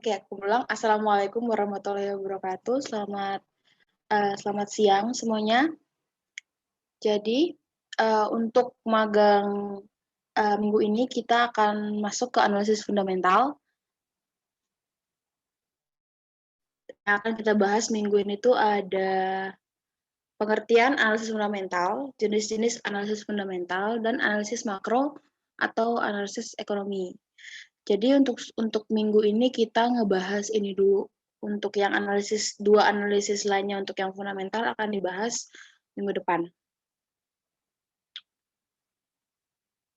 Oke, aku ulang. Assalamualaikum warahmatullahi wabarakatuh. Selamat siang semuanya. Jadi, untuk magang minggu ini kita akan masuk ke analisis fundamental. Yang akan kita bahas minggu ini tuh ada pengertian analisis fundamental, jenis-jenis analisis fundamental, dan analisis makro atau analisis ekonomi. Jadi untuk minggu ini kita ngebahas ini dulu. Untuk yang dua analisis lainnya untuk yang fundamental akan dibahas minggu depan.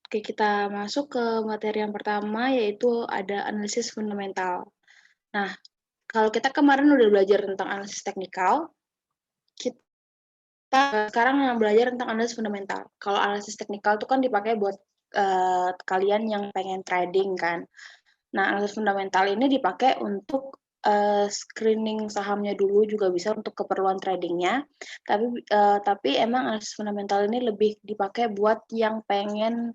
Oke, kita masuk ke materi yang pertama, yaitu ada analisis fundamental. Nah, kalau kita kemarin udah belajar tentang analisis teknikal, kita sekarang belajar tentang analisis fundamental. Kalau analisis teknikal itu kan dipakai buat kalian yang pengen trading kan. Nah, analisis fundamental ini dipakai untuk screening sahamnya dulu, juga bisa untuk keperluan tradingnya. Tapi emang analisis fundamental ini lebih dipakai buat yang pengen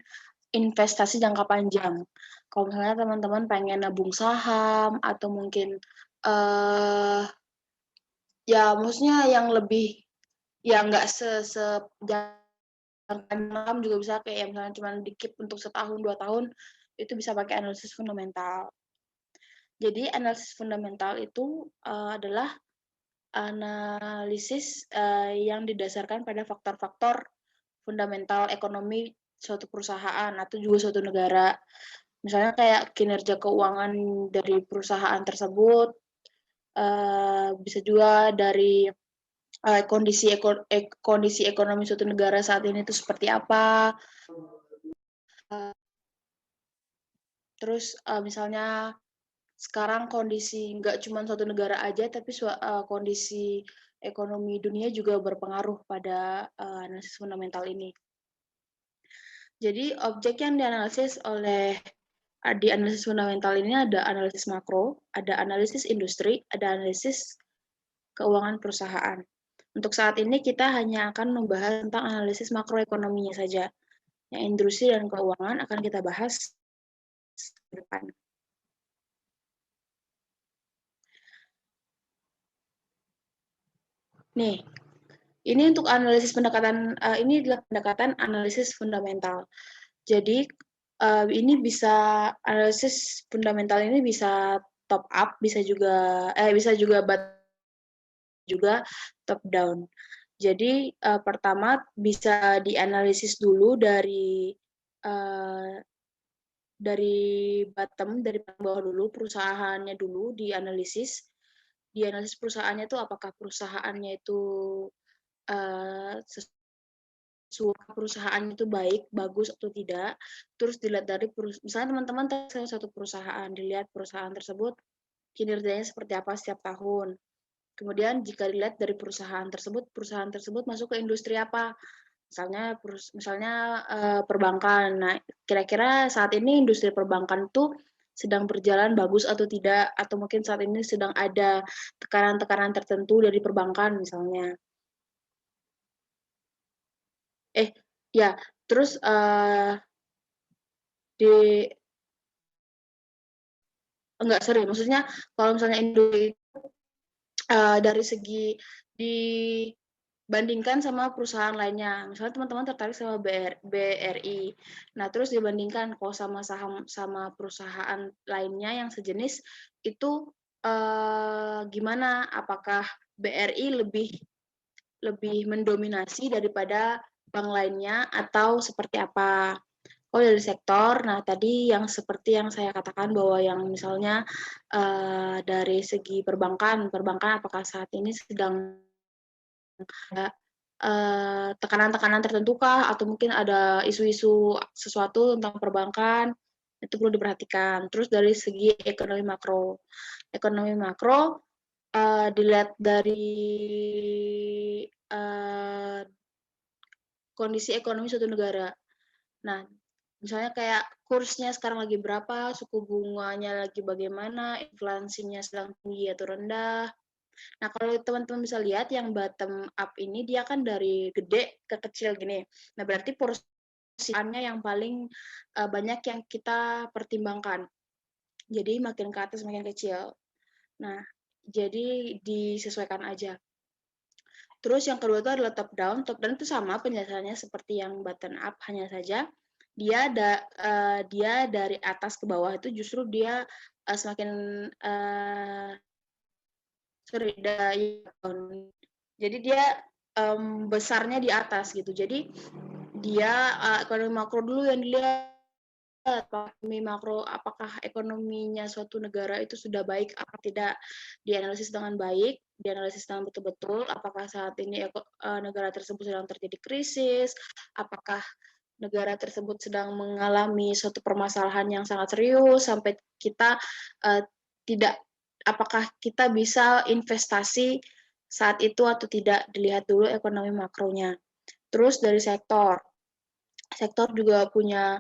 investasi jangka panjang. Kalau misalnya teman-teman pengen nabung saham atau mungkin ya maksudnya yang lebih ya nggak jangka malam juga bisa, kayak misalnya cuma di-keep untuk setahun 2 tahun, itu bisa pakai analisis fundamental. Jadi analisis fundamental itu adalah analisis yang didasarkan pada faktor-faktor fundamental ekonomi suatu perusahaan atau juga suatu negara. Misalnya kayak kinerja keuangan dari perusahaan tersebut, bisa juga dari kondisi ekonomi suatu negara saat ini itu seperti apa. Terus misalnya sekarang kondisi nggak cuma suatu negara aja, tapi kondisi ekonomi dunia juga berpengaruh pada analisis fundamental ini. Jadi objek yang dianalisis di analisis fundamental ini ada analisis makro, ada analisis industri, ada analisis keuangan perusahaan. Untuk saat ini kita hanya akan membahas tentang analisis makroekonominya saja. Yang industri dan keuangan akan kita bahas ke depan. Nih, ini untuk analisis ini adalah pendekatan analisis fundamental. Jadi analisis fundamental ini bisa top up, bisa juga top down. Jadi pertama bisa dianalisis dulu dari bottom, dari bawah dulu, perusahaannya dulu dianalisis. Dianalisis perusahaannya itu apakah perusahaannya itu perusahaan itu baik, bagus atau tidak. Terus dilihat dari misalnya teman-teman salah satu perusahaan, dilihat perusahaan tersebut kinerjanya seperti apa setiap tahun. Kemudian jika dilihat dari perusahaan tersebut masuk ke industri apa? Misalnya perbankan. Nah, kira-kira saat ini industri perbankan tuh sedang berjalan bagus atau tidak, atau mungkin saat ini sedang ada tekanan-tekanan tertentu dari perbankan misalnya. Ya, terus maksudnya kalau misalnya industri dari segi dibandingkan sama perusahaan lainnya. Misalnya teman-teman tertarik sama BRI. Nah, terus dibandingkan kalau sama perusahaan lainnya yang sejenis, itu gimana? Apakah BRI lebih mendominasi daripada bank lainnya atau seperti apa? Oh, dari sektor. Nah, tadi yang seperti yang saya katakan bahwa yang misalnya dari segi perbankan apakah saat ini sedang tekanan-tekanan tertentu kah, atau mungkin ada isu-isu sesuatu tentang perbankan, itu perlu diperhatikan. Terus dari segi ekonomi makro dilihat dari kondisi ekonomi suatu negara. Nah, misalnya kayak kursnya sekarang lagi berapa, suku bunganya lagi bagaimana, inflasinya sedang tinggi atau rendah. Nah, kalau teman-teman bisa lihat yang bottom up ini dia kan dari gede ke kecil gini. Nah, berarti porsinya yang paling banyak yang kita pertimbangkan. Jadi makin ke atas makin kecil. Nah, jadi disesuaikan aja. Terus yang kedua itu adalah top down. Top down itu sama penjelasannya seperti yang button up, hanya saja dia dari atas ke bawah itu justru dia semakin sorry, jadi dia besarnya di atas gitu. Jadi dia ekonomi makro dulu yang dilihat, ekonomi makro, apakah ekonominya suatu negara itu sudah baik apa tidak, dianalisis dengan baik, dianalisis dengan betul-betul, apakah saat ini negara tersebut sedang terjadi krisis, apakah negara tersebut sedang mengalami suatu permasalahan yang sangat serius sampai kita tidak, apakah kita bisa investasi saat itu atau tidak, dilihat dulu ekonomi makronya. Terus dari sektor juga punya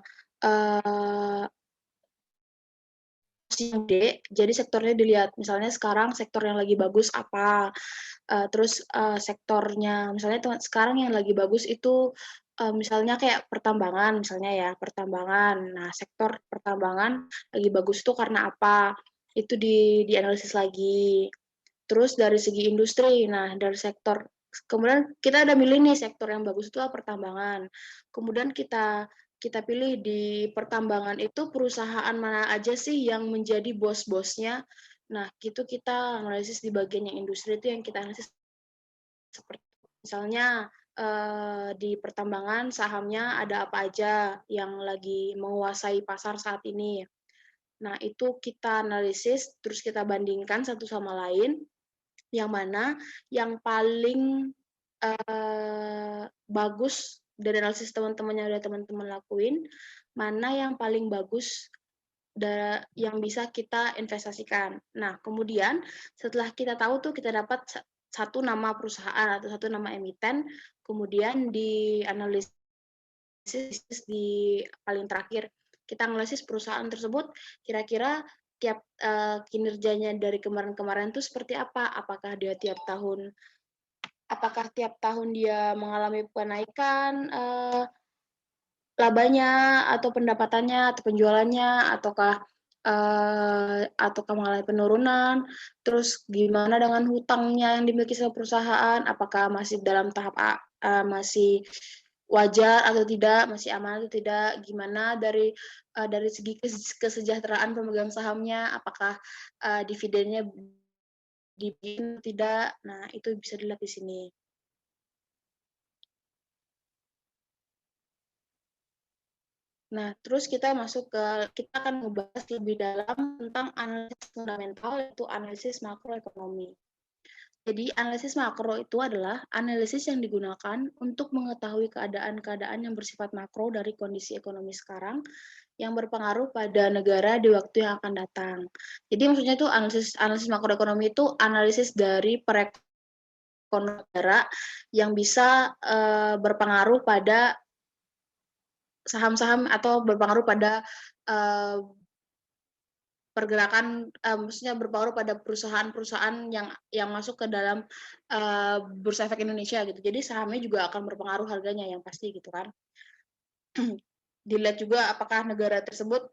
jadi sektornya dilihat, misalnya sekarang sektor yang lagi bagus apa, terus sektornya misalnya sekarang yang lagi bagus itu misalnya kayak pertambangan misalnya ya, pertambangan. Nah, sektor pertambangan lagi bagus itu karena apa, itu dianalisis lagi. Terus dari segi industri, nah dari sektor, kemudian kita ada milih nih sektor yang bagus itu pertambangan. Kemudian kita pilih di pertambangan itu perusahaan mana aja sih yang menjadi bos-bosnya. Nah, gitu kita analisis di bagian yang industri itu yang kita analisis seperti misalnya di pertambangan sahamnya ada apa aja yang lagi menguasai pasar saat ini. Nah, itu kita analisis, terus kita bandingkan satu sama lain, yang mana yang paling bagus dari analisis teman-teman yang udah teman-teman lakuin, mana yang paling bagus yang bisa kita investasikan. Nah, kemudian setelah kita tahu tuh, kita dapat satu nama perusahaan atau satu nama emiten, kemudian dianalisis di paling terakhir. Kita analisis perusahaan tersebut, kira-kira tiap kinerjanya dari kemarin-kemarin itu seperti apa? Apakah tiap tahun dia mengalami kenaikan labanya atau pendapatannya atau penjualannya, ataukah mengalami penurunan, terus gimana dengan hutangnya yang dimiliki sama perusahaan, apakah masih dalam tahap masih wajar atau tidak, masih aman atau tidak, gimana dari segi kesejahteraan pemegang sahamnya, apakah dividennya dibikin tidak. Nah, itu bisa dilihat di sini. Nah, terus kita akan membahas lebih dalam tentang analisis fundamental, yaitu analisis makroekonomi. Jadi, analisis makro itu adalah analisis yang digunakan untuk mengetahui keadaan-keadaan yang bersifat makro dari kondisi ekonomi sekarang yang berpengaruh pada negara di waktu yang akan datang. Jadi, maksudnya itu analisis makroekonomi itu analisis dari perekonomian negara yang bisa berpengaruh pada saham-saham atau berpengaruh pada pergerakan, maksudnya berpengaruh pada perusahaan-perusahaan yang masuk ke dalam Bursa Efek Indonesia gitu. Jadi sahamnya juga akan berpengaruh harganya yang pasti gitu kan. Dilihat juga apakah negara tersebut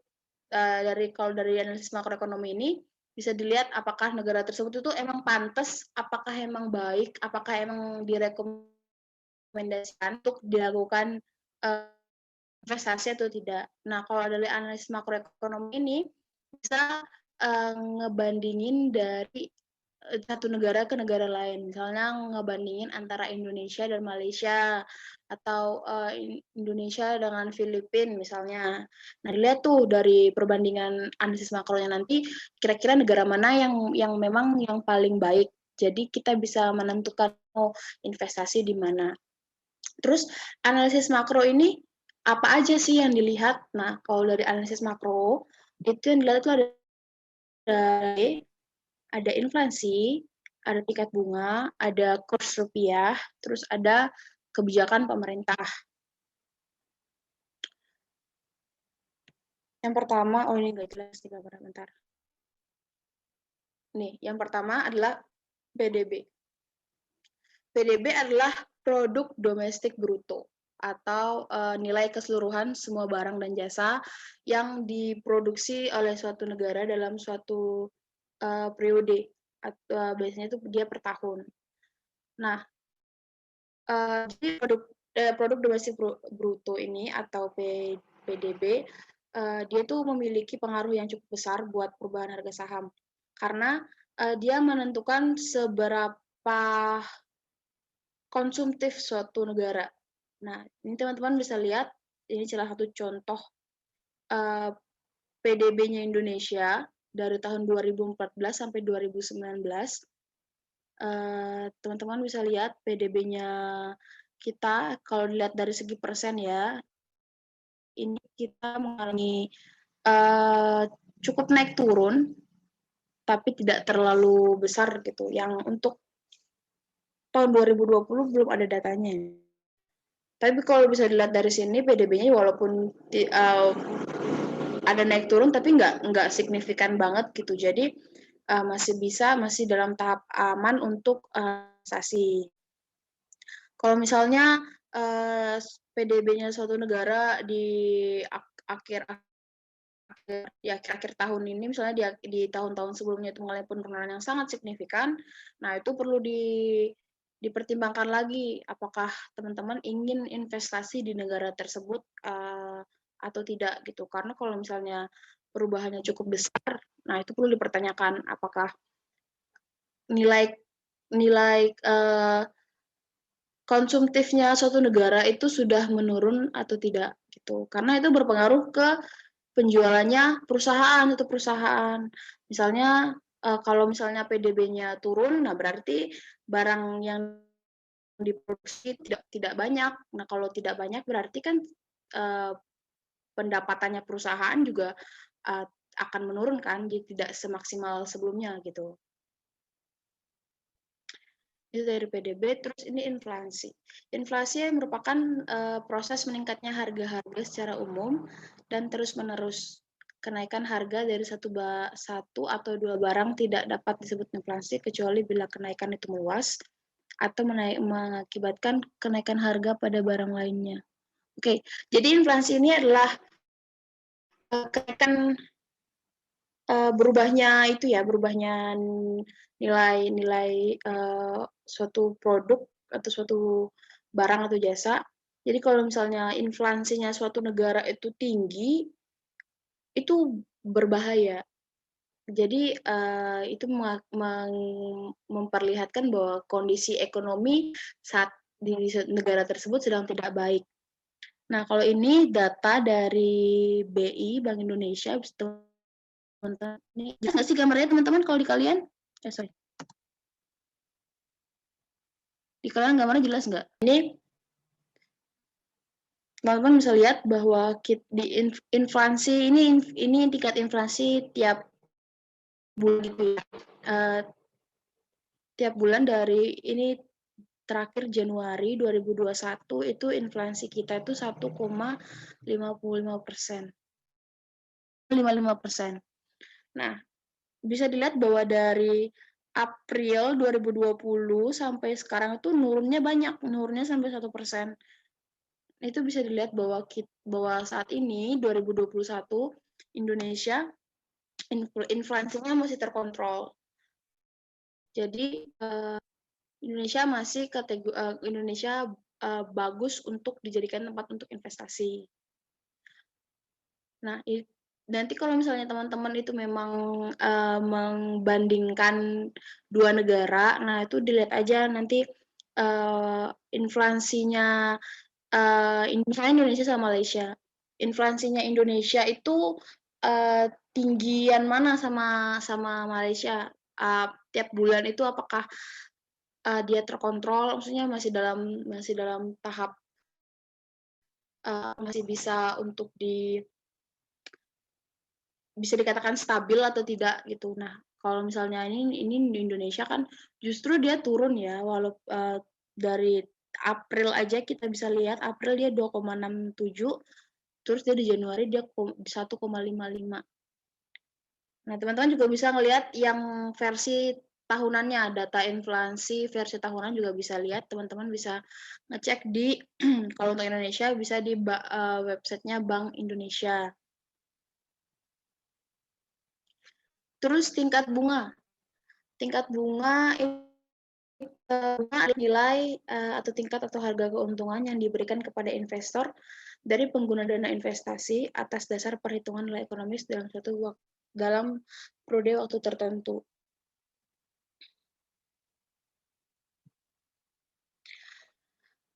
kalau dari analisis makroekonomi ini bisa dilihat apakah negara tersebut itu emang pantas, apakah emang baik, apakah emang direkomendasikan untuk dilakukan investasi atau tidak. Nah, kalau dari analisis makroekonomi ini bisa ngebandingin dari satu negara ke negara lain. Misalnya ngebandingin antara Indonesia dan Malaysia atau Indonesia dengan Filipina misalnya. Nah, dilihat tuh dari perbandingan analisis makronya nanti kira-kira negara mana yang memang yang paling baik. Jadi kita bisa menentukan mau investasi di mana. Terus analisis makro ini apa aja sih yang dilihat? Nah, kalau dari analisis makro, itu yang dilihat itu ada inflasi, ada tingkat bunga, ada kurs rupiah, terus ada kebijakan pemerintah. Yang pertama, oh ini nggak jelas nih gambarnya, bentar. Nih, yang pertama adalah PDB. PDB adalah produk domestik bruto atau nilai keseluruhan semua barang dan jasa yang diproduksi oleh suatu negara dalam suatu periode, atau biasanya itu dia per tahun. Nah, jadi produk domestik bruto ini atau PDB, dia tuh memiliki pengaruh yang cukup besar buat perubahan harga saham. Karena dia menentukan seberapa konsumtif suatu negara. Nah, ini teman-teman bisa lihat, ini salah satu contoh PDB-nya Indonesia dari tahun 2014 sampai 2019. Teman-teman bisa lihat PDB-nya kita, kalau dilihat dari segi persen ya, ini kita mengalami cukup naik turun, tapi tidak terlalu besar gitu. Yang untuk tahun 2020 belum ada datanya. Tapi kalau bisa dilihat dari sini PDB-nya walaupun ada naik turun, tapi nggak signifikan banget gitu. Jadi masih dalam tahap aman untuk investasi. Kalau misalnya PDB-nya suatu negara di akhir tahun ini, misalnya di tahun-tahun sebelumnya itu mengalami penurunan yang sangat signifikan, nah itu perlu dipertimbangkan lagi apakah teman-teman ingin investasi di negara tersebut atau tidak gitu. Karena kalau misalnya perubahannya cukup besar, nah itu perlu dipertanyakan apakah nilai konsumtifnya suatu negara itu sudah menurun atau tidak gitu. Karena itu berpengaruh ke penjualannya perusahaan. Misalnya kalau misalnya PDB-nya turun, nah berarti barang yang diproduksi tidak banyak. Nah, kalau tidak banyak berarti kan pendapatannya perusahaan juga akan menurun kan, jadi tidak semaksimal sebelumnya gitu. Itu dari PDB, terus ini inflasi. Inflasi merupakan proses meningkatnya harga-harga secara umum dan terus-menerus. Kenaikan harga dari satu atau dua barang tidak dapat disebut inflasi kecuali bila kenaikan itu meluas atau mengakibatkan kenaikan harga pada barang lainnya. Oke, jadi inflasi ini adalah kenaikan berubahnya nilai suatu produk atau suatu barang atau jasa. Jadi kalau misalnya inflasinya suatu negara itu tinggi, itu berbahaya. Jadi itu memperlihatkan bahwa kondisi ekonomi saat di negara tersebut sedang tidak baik. Nah, kalau ini data dari BI, Bank Indonesia, teman-teman, ini jelas nggak sih gambarnya teman-teman kalau di kalian? Sorry. Di kalian gambarnya jelas nggak? Ini teman-teman bisa lihat bahwa di inflasi ini tingkat inflasi tiap bulan gitu ya. Tiap bulan dari ini terakhir Januari 2021 itu inflasi kita itu 1,55%. 55%. Nah, bisa dilihat bahwa dari April 2020 sampai sekarang itu nurunnya sampai 1%. Itu bisa dilihat bahwa saat ini 2021 Indonesia inflasinya masih terkontrol. Jadi Indonesia bagus untuk dijadikan tempat untuk investasi. Nah, nanti kalau misalnya teman-teman itu memang membandingkan dua negara, nah itu dilihat aja nanti inflasinya misalnya Indonesia sama Malaysia. Inflasinya Indonesia itu tinggian mana sama Malaysia? Tiap bulan itu apakah dia terkontrol? Maksudnya masih dalam tahap masih bisa untuk bisa dikatakan stabil atau tidak gitu. Nah, kalau misalnya ini di Indonesia kan justru dia turun ya, walaupun dari April aja kita bisa lihat April dia 2,67, terus dia di Januari dia 1,55. Nah, teman-teman juga bisa ngelihat yang versi tahunannya, data inflasi versi tahunan juga bisa lihat, teman-teman bisa ngecek di kalau untuk Indonesia bisa di websitenya Bank Indonesia. Terus tingkat bunga. Tingkat bunga ada nilai atau tingkat atau harga keuntungan yang diberikan kepada investor dari pengguna dana investasi atas dasar perhitungan nilai ekonomis dalam periode waktu tertentu.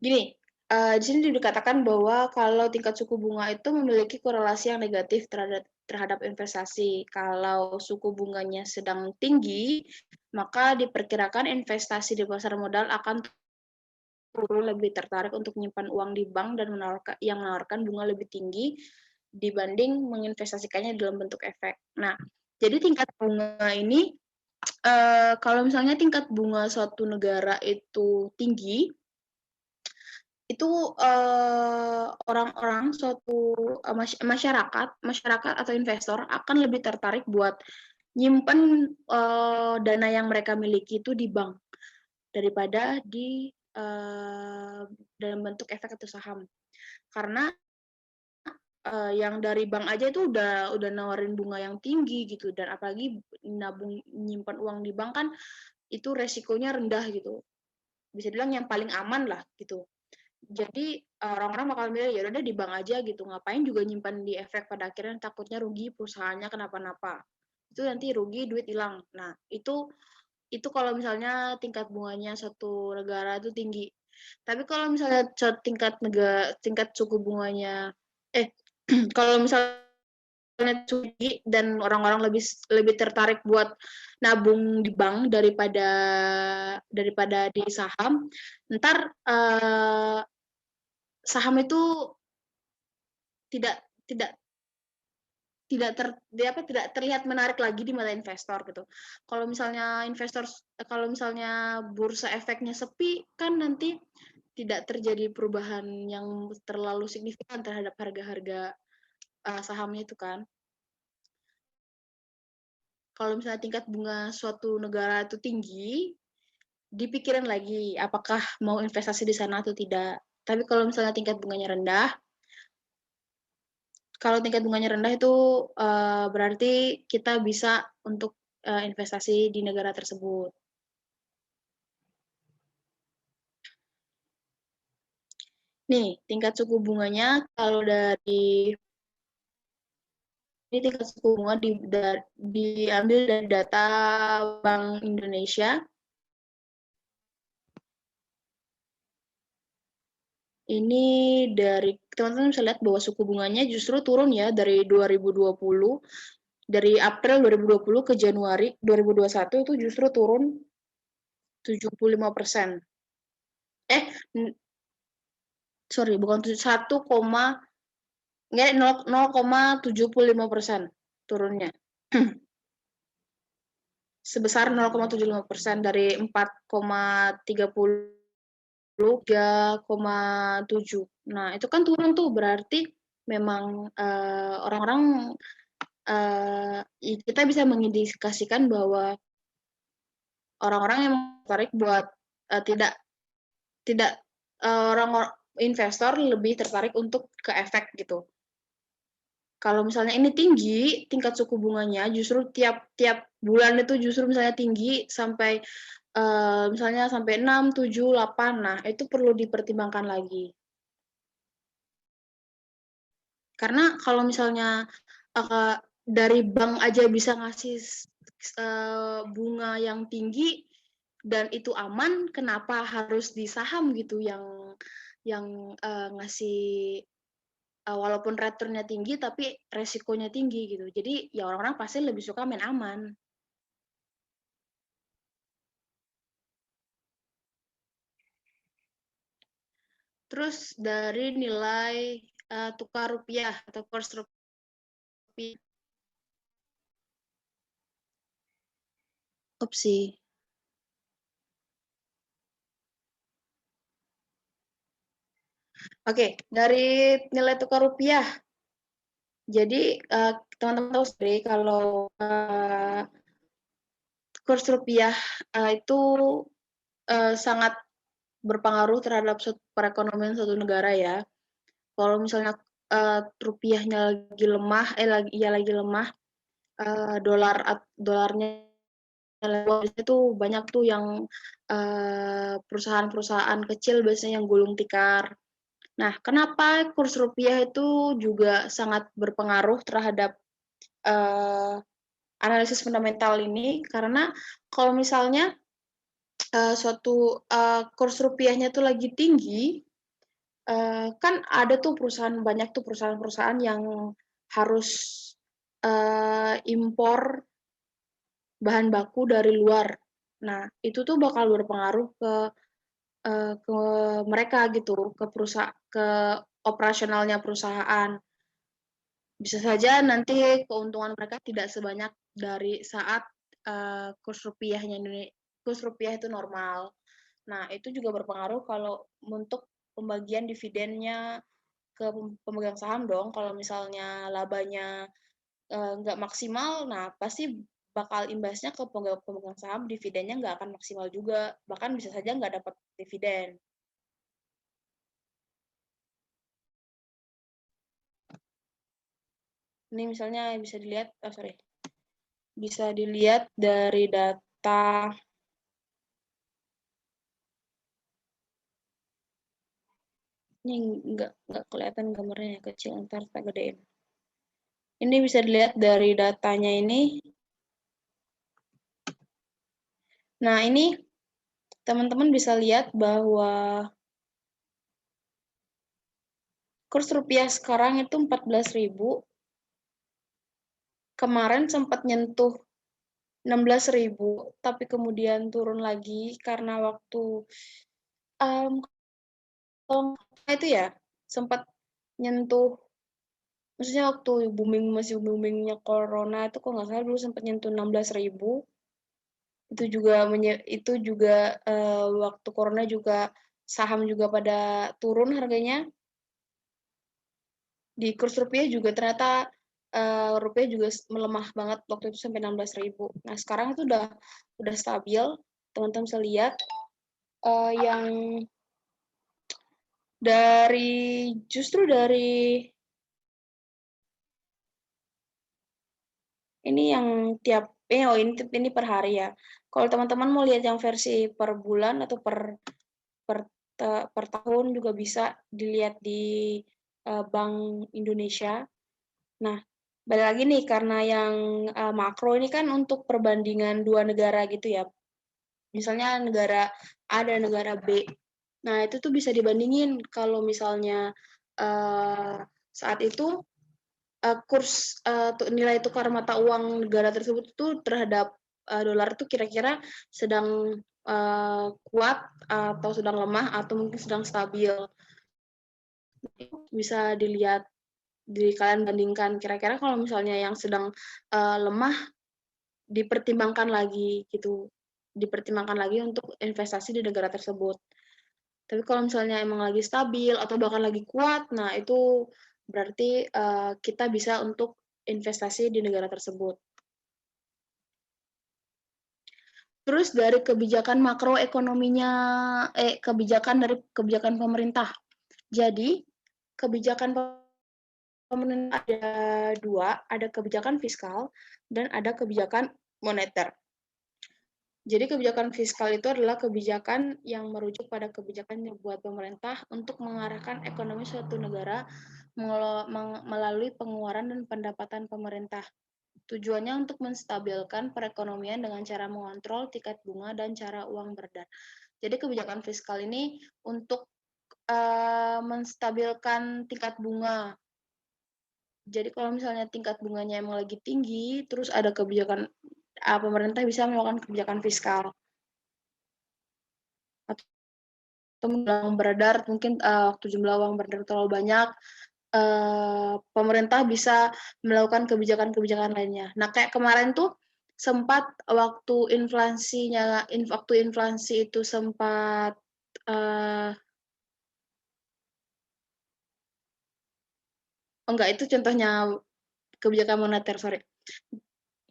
Gini, di sini dikatakan bahwa kalau tingkat suku bunga itu memiliki korelasi yang negatif terhadap investasi. Kalau suku bunganya sedang tinggi, maka diperkirakan investasi di pasar modal akan lebih tertarik untuk menyimpan uang di bank dan menawarkan bunga lebih tinggi dibanding menginvestasikannya dalam bentuk efek. Nah, jadi tingkat bunga ini, kalau misalnya tingkat bunga suatu negara itu tinggi, itu orang-orang masyarakat atau investor akan lebih tertarik buat nyimpen dana yang mereka miliki itu di bank daripada di dalam bentuk efek atau saham. Karena yang dari bank aja itu udah nawarin bunga yang tinggi gitu, dan apalagi nyimpan uang di bank kan itu resikonya rendah gitu. Bisa bilang yang paling aman lah gitu. Jadi orang-orang bakal milih ya udah di bank aja gitu, ngapain juga nyimpan di efek, pada akhirnya takutnya rugi, perusahaannya kenapa-napa, itu nanti rugi, duit hilang. Nah itu kalau misalnya tingkat bunganya suatu negara itu tinggi. Tapi kalau misalnya tingkat suku bunganya kalau misalnya tinggi dan orang-orang lebih tertarik buat nabung di bank daripada di saham, ntar saham itu tidak tidak tidak terlihat menarik lagi di mata investor gitu. Kalau misalnya bursa efeknya sepi, kan nanti tidak terjadi perubahan yang terlalu signifikan terhadap harga-harga sahamnya itu kan. Kalau misalnya tingkat bunga suatu negara itu tinggi, dipikirin lagi apakah mau investasi di sana atau tidak. Tapi kalau misalnya tingkat bunganya rendah, itu berarti kita bisa untuk investasi di negara tersebut. Nih, tingkat suku bunganya kalau ini tingkat suku bunga diambil dari data Bank Indonesia. Ini dari teman-teman bisa lihat bahwa suku bunganya justru turun ya dari 2020. Dari April 2020 ke Januari 2021 itu justru turun 75%. Sorry, bukan 0,75% turunnya. Sebesar 0,75% dari 4,30 3,7. Nah, itu kan turun tuh, berarti memang orang-orang kita bisa mengindikasikan bahwa orang-orang yang tertarik buat orang investor lebih tertarik untuk ke efek gitu. Kalau misalnya ini tinggi tingkat suku bunganya, justru tiap bulan itu justru misalnya tinggi sampai misalnya sampai 6, 7, 8, nah itu perlu dipertimbangkan lagi. Karena kalau misalnya dari bank aja bisa ngasih bunga yang tinggi dan itu aman, kenapa harus di saham gitu yang ngasih walaupun returnnya tinggi tapi resikonya tinggi gitu. Jadi ya orang-orang pasti lebih suka main aman. Terus dari nilai tukar rupiah atau kurs rupiah, opsi. Oke, dari nilai tukar rupiah. Jadi teman-teman tahu sendiri kalau kurs rupiah itu sangat berpengaruh terhadap perekonomian suatu negara ya. Kalau misalnya rupiahnya lagi lemah, lagi lemah, dolarnya itu banyak tuh yang perusahaan-perusahaan kecil biasanya yang gulung tikar. Nah, kenapa kurs rupiah itu juga sangat berpengaruh terhadap analisis fundamental ini? Karena kalau misalnya kurs rupiahnya tuh lagi tinggi, kan ada tuh banyak tuh perusahaan-perusahaan yang harus impor bahan baku dari luar. Nah, itu tuh bakal berpengaruh ke mereka gitu, ke operasionalnya perusahaan. Bisa saja nanti keuntungan mereka tidak sebanyak dari saat kurs rupiah itu normal. Nah, itu juga berpengaruh kalau untuk pembagian dividennya ke pemegang saham dong. Kalau misalnya labanya nggak maksimal, nah pasti bakal imbasnya ke pemegang saham, dividennya nggak akan maksimal juga. Bahkan bisa saja nggak dapat dividen. Ini misalnya bisa dilihat dari data. Ini nggak kelihatan gambarnya, kecil, ntar tak gedein. Ini bisa dilihat dari datanya ini. Nah, ini teman-teman bisa lihat bahwa kurs rupiah sekarang itu 14.000. Kemarin sempat nyentuh 16.000, tapi kemudian turun lagi karena waktu itu ya sempat nyentuh, maksudnya waktu masih boomingnya corona itu kok nggak salah dulu sempat nyentuh 16.000. Itu juga waktu corona juga saham juga pada turun harganya. Di kurs rupiah juga ternyata rupiah juga melemah banget waktu itu sampai 16.000. Nah, sekarang itu udah stabil. Teman-teman bisa lihat yang justru dari ini yang ini per hari ya. Kalau teman-teman mau lihat yang versi per bulan atau per tahun juga bisa dilihat di Bank Indonesia. Nah, balik lagi nih karena yang makro ini kan untuk perbandingan dua negara gitu ya. Misalnya negara A dan negara B. Nah, itu tuh bisa dibandingin kalau misalnya saat itu kurs nilai tukar mata uang negara tersebut itu terhadap dolar itu kira-kira sedang kuat atau sedang lemah atau mungkin sedang stabil. Bisa dilihat, kalian bandingkan kira-kira kalau misalnya yang sedang lemah dipertimbangkan lagi gitu, dipertimbangkan lagi untuk investasi di negara tersebut. Tapi kalau misalnya emang lagi stabil atau bahkan lagi kuat, nah itu berarti kita bisa untuk investasi di negara tersebut. Terus dari kebijakan makroekonominya, kebijakan pemerintah. Jadi kebijakan pemerintah ada dua, ada kebijakan fiskal dan ada kebijakan moneter. Jadi kebijakan fiskal itu adalah kebijakan yang merujuk pada kebijakan yang dibuat pemerintah untuk mengarahkan ekonomi suatu negara melalui pengeluaran dan pendapatan pemerintah. Tujuannya untuk menstabilkan perekonomian dengan cara mengontrol tingkat bunga dan cara uang beredar. Jadi kebijakan fiskal ini untuk menstabilkan tingkat bunga. Jadi kalau misalnya tingkat bunganya emang lagi tinggi, terus ada kebijakan pemerintah bisa melakukan kebijakan fiskal. Atau uang beredar, mungkin waktu jumlah uang beredar terlalu banyak, pemerintah bisa melakukan kebijakan-kebijakan lainnya. Nah, kayak kemarin tuh sempat waktu inflasi itu sempat enggak, itu contohnya kebijakan moneter, sorry.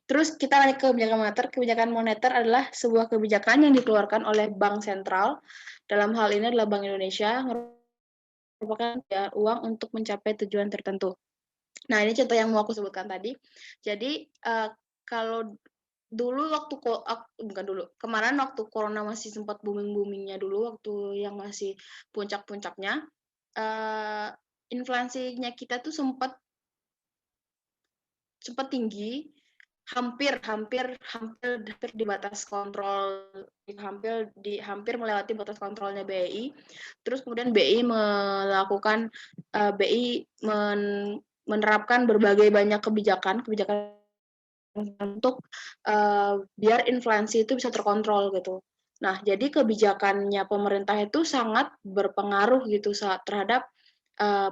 Terus kita lanjut ke kebijakan moneter. Kebijakan moneter adalah sebuah kebijakan yang dikeluarkan oleh bank sentral. Dalam hal ini adalah Bank Indonesia, merupakan uang untuk mencapai tujuan tertentu. Nah, ini contoh yang mau aku sebutkan tadi. Jadi, kalau dulu waktu bukan dulu, kemarin waktu corona masih sempat booming-booming-nya dulu, waktu yang masih puncak-puncaknya, eee, inflasinya kita tuh sempat tinggi, hampir hampir hampir hampir di batas kontrol, hampir melewati batas kontrolnya BI. Terus kemudian BI melakukan, BI menerapkan berbagai banyak kebijakan untuk, biar inflasi itu bisa terkontrol gitu. Nah, jadi kebijakannya pemerintah itu sangat berpengaruh gitu terhadap,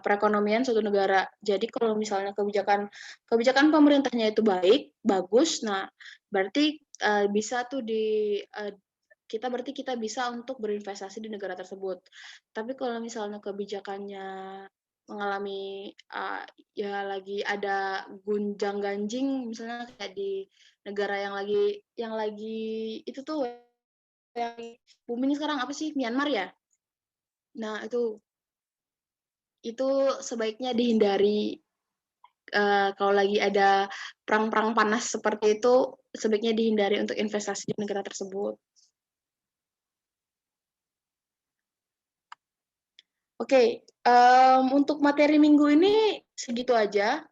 perekonomian suatu negara. Jadi kalau misalnya kebijakan pemerintahnya itu bagus, nah berarti, bisa tuh kita bisa untuk berinvestasi di negara tersebut. Tapi kalau misalnya kebijakannya mengalami, ya lagi ada gunjang-ganjing, misalnya kayak di negara yang lagi itu tuh yang booming sekarang apa sih, Myanmar ya? Nah itu sebaiknya dihindari, kalau lagi ada perang-perang panas seperti itu, sebaiknya dihindari untuk investasi di negara tersebut. Oke, untuk materi minggu ini segitu aja.